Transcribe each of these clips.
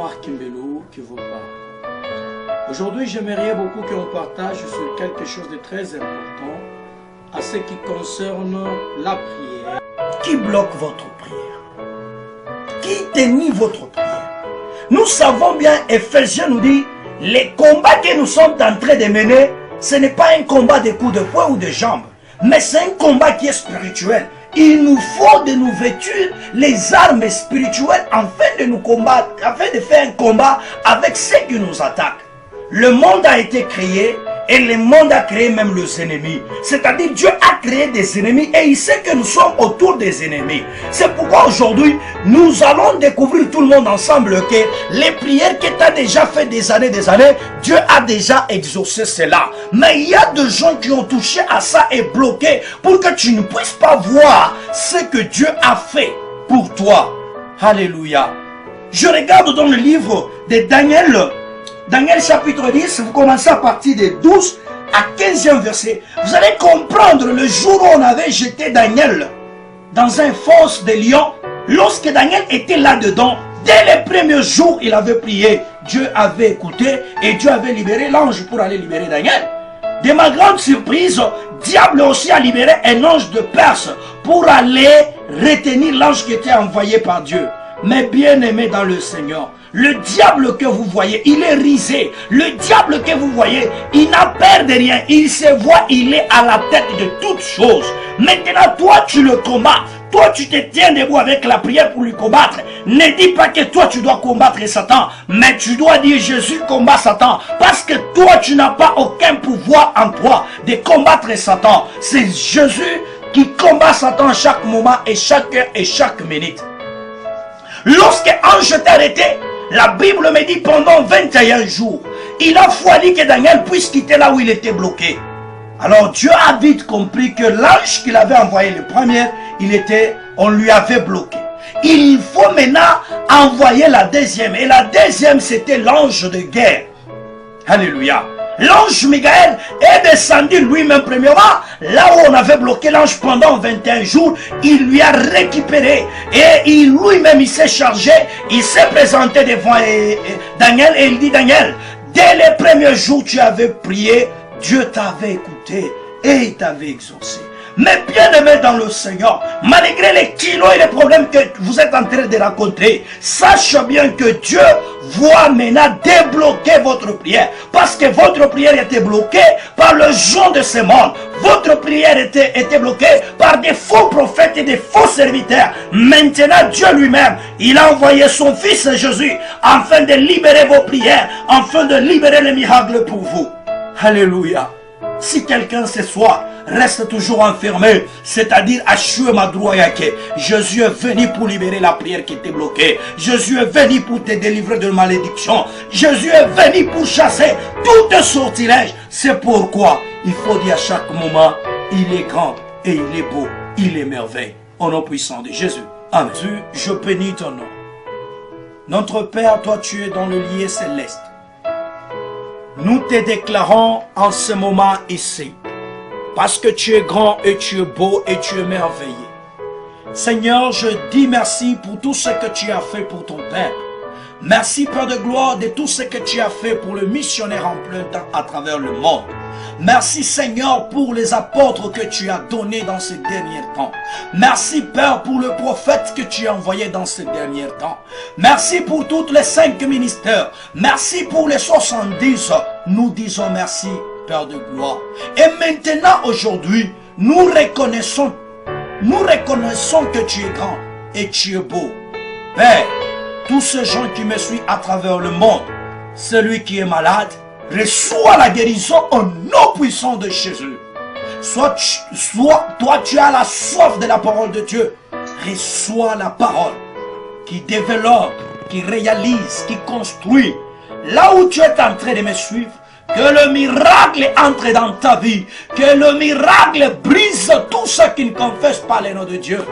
Marc Kimbelou qui vous parle. Aujourd'hui, j'aimerais beaucoup qu'on partage sur quelque chose de très important à ce qui concerne la prière. Qui bloque votre prière? Qui dénie votre prière? Nous savons bien, Ephésiens nous dit, les combats que nous sommes en train de mener, ce n'est pas un combat de coups de poing ou de jambes, mais c'est un combat qui est spirituel. Il nous faut de nous vêtir les armes spirituelles afin de nous combattre, afin de faire un combat avec ceux qui nous attaquent. Le monde a été créé et le monde a créé même les ennemis. C'est-à-dire Dieu a créé des ennemis et il sait que nous sommes autour des ennemis. C'est pourquoi aujourd'hui, nous allons découvrir tout le monde ensemble que les prières que tu as déjà fait des années, Dieu a déjà exaucé cela. Mais il y a des gens qui ont touché à ça et bloqué pour que tu ne puisses pas voir ce que Dieu a fait pour toi. Alléluia. Je regarde dans le livre de Daniel. Daniel chapitre 10, vous commencez à partir de 12 à 15e verset. Vous allez comprendre le jour où on avait jeté Daniel dans un fosse de lions. Lorsque Daniel était là-dedans, dès les premiers jours, il avait prié. Dieu avait écouté et Dieu avait libéré l'ange pour aller libérer Daniel. De ma grande surprise, diable aussi a libéré un ange de Perse pour aller retenir l'ange qui était envoyé par Dieu. Mais bien aimé dans le Seigneur, le diable que vous voyez, il est risé. Le diable que vous voyez, il n'a peur de rien. Il se voit, il est à la tête de toutes choses. Maintenant, toi, tu le combats. Toi, tu te tiens debout avec la prière pour lui combattre. Ne dis pas que toi, tu dois combattre Satan. Mais tu dois dire, Jésus combat Satan. Parce que toi, tu n'as pas aucun pouvoir en toi de combattre Satan. C'est Jésus qui combat Satan à chaque moment et chaque heure et chaque minute. Lorsque l'ange t'a arrêté, la Bible me dit pendant 21 jours, il a fallu que Daniel puisse quitter là où il était bloqué. Alors Dieu a vite compris que l'ange qu'il avait envoyé le premier, on lui avait bloqué. Il faut maintenant envoyer la deuxième. Et la deuxième, c'était l'ange de guerre. Alléluia. L'ange Michael est descendu lui-même premièrement, là où on avait bloqué l'ange pendant 21 jours, il lui a récupéré et lui-même il s'est chargé, il s'est présenté devant Daniel et il dit, Daniel, dès les premiers jours tu avais prié, Dieu t'avait écouté et il t'avait exaucé. Mais bien aimé dans le Seigneur, malgré les kilos et les problèmes que vous êtes en train de rencontrer, sache bien que Dieu va maintenant débloquer votre prière. Parce que votre prière était bloquée par le joug de ce monde. Votre prière était bloquée par des faux prophètes et des faux serviteurs. Maintenant, Dieu lui-même, il a envoyé son Fils Jésus afin de libérer vos prières, afin de libérer les miracles pour vous. Alléluia. Si quelqu'un ce soir reste toujours enfermé, c'est-à-dire à Madrouayake, Jésus est venu pour libérer la prière qui était bloquée. Jésus est venu pour te délivrer de malédiction. Jésus est venu pour chasser tout sortilège. C'est pourquoi il faut dire à chaque moment, il est grand et il est beau, il est merveilleux. Au nom puissant de Jésus. Amen. Jésus, je bénis ton nom. Notre Père, toi tu es dans le lieu céleste. Nous te déclarons en ce moment ici, parce que tu es grand et tu es beau et tu es merveilleux. Seigneur, je dis merci pour tout ce que tu as fait pour ton Père. Merci, Père de gloire, de tout ce que tu as fait pour le missionnaire en plein temps à travers le monde. Merci, Seigneur, pour les apôtres que tu as donnés dans ces derniers temps. Merci, Père, pour le prophète que tu as envoyé dans ces derniers temps. Merci pour tous les 5 ministères. Merci pour les 70. Nous disons merci, Père de gloire. Et maintenant, aujourd'hui, nous reconnaissons que tu es grand et tu es beau. Père, tous ces gens qui me suivent à travers le monde, celui qui est malade, reçois la guérison au nom puissant de Jésus. Soit toi tu as la soif de la parole de Dieu, reçois la parole qui développe, qui réalise, qui construit. Là où tu es en train de me suivre, que le miracle entre dans ta vie, que le miracle brise tout ce qui ne confesse pas le nom de Dieu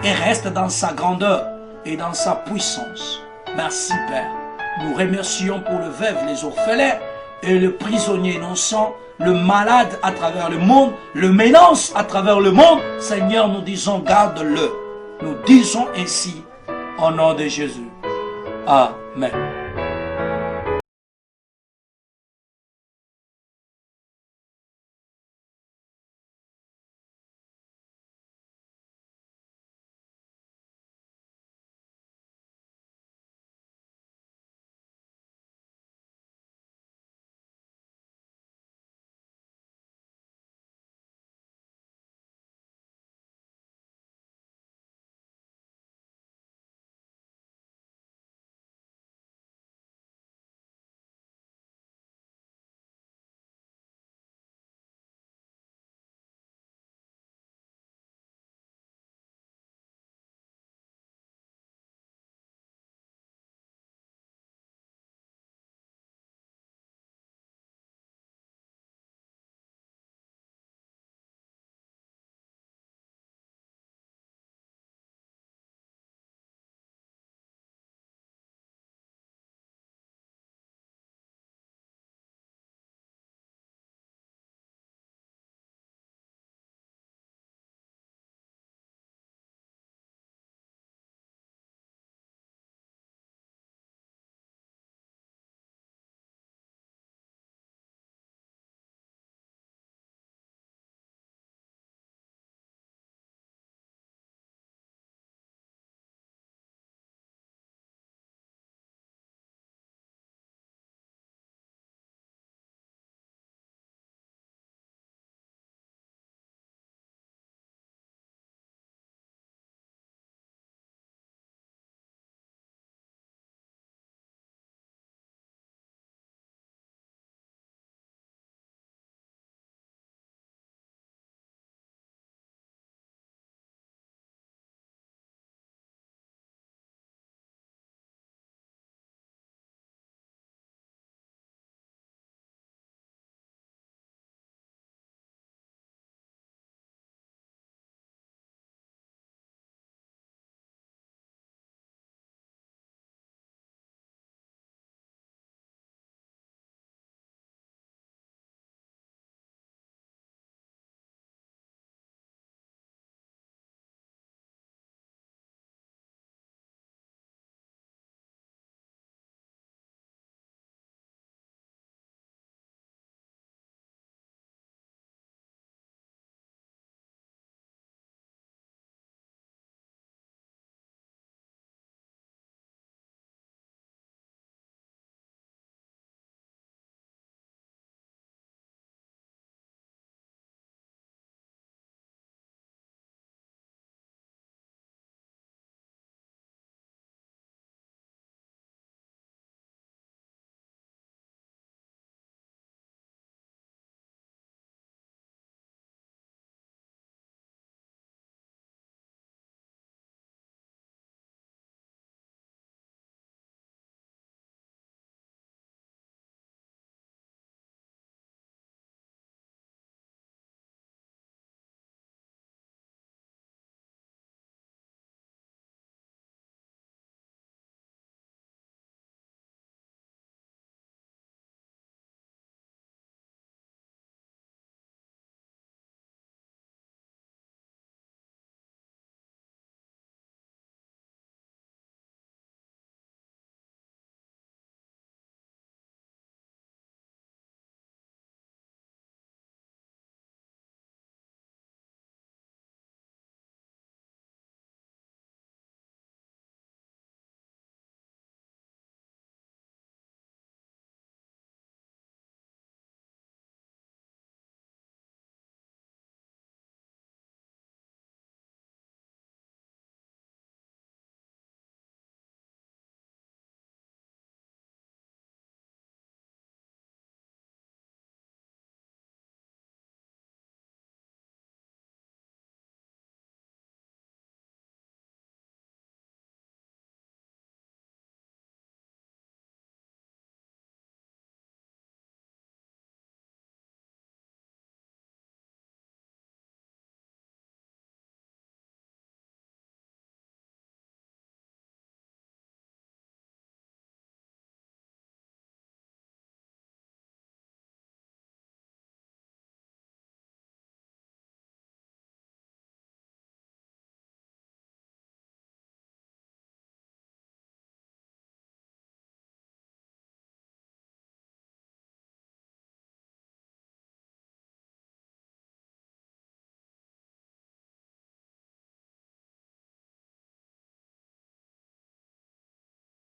et reste dans sa grandeur et dans sa puissance. Merci Père. Nous remercions pour le veuve, les orphelins et le prisonnier innocent, le malade à travers le monde, le ménance à travers le monde. Seigneur, nous disons garde-le. Nous disons ainsi au nom de Jésus. Amen.